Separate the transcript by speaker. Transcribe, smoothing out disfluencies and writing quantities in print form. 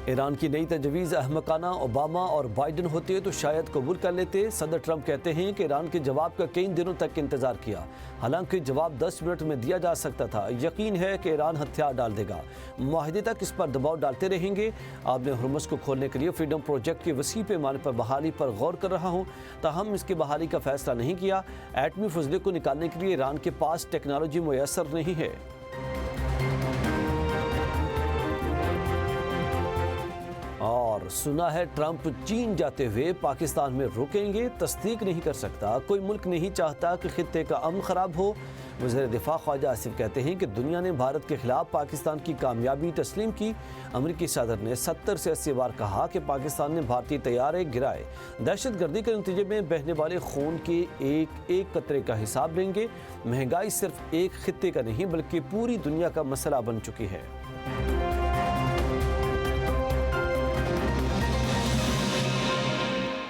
Speaker 1: ایران کی نئی تجویز احمقانہ، اوباما اور بائیڈن ہوتے تو شاید قبول کر لیتے۔ صدر ٹرمپ کہتے ہیں کہ ایران کے جواب کا کئی دنوں تک انتظار کیا، حالانکہ جواب 10 منٹ میں دیا جا سکتا تھا۔ یقین ہے کہ ایران ہتھیار ڈال دے گا، معاہدے تک اس پر دباؤ ڈالتے رہیں گے۔ اب میں ہرمز کو کھولنے کے لیے فریڈم پروجیکٹ کی وسیع پیمانے پر بحالی پر غور کر رہا ہوں، تاہم اس کی بحالی کا فیصلہ نہیں کیا۔ ایٹمی فضلے کو نکالنے کے لیے ایران کے پاس ٹیکنالوجی میسر نہیں ہے۔ اور سنا ہے ٹرمپ چین جاتے ہوئے پاکستان میں رکیں گے۔ تصدیق نہیں کر سکتا، کوئی ملک نہیں چاہتا کہ خطے کا امن خراب ہو۔ وزیر دفاع خواجہ آصف کہتے ہیں کہ دنیا نے بھارت کے خلاف پاکستان کی کامیابی تسلیم کی۔ امریکی صدر نے 70 سے 80 بار کہا کہ پاکستان نے بھارتی طیارے گرائے، دہشت گردی کے نتیجے میں بہنے والے خون کے ایک ایک قطرے کا حساب لیں گے۔ مہنگائی صرف ایک خطے کا نہیں بلکہ پوری دنیا کا مسئلہ بن چکی ہے۔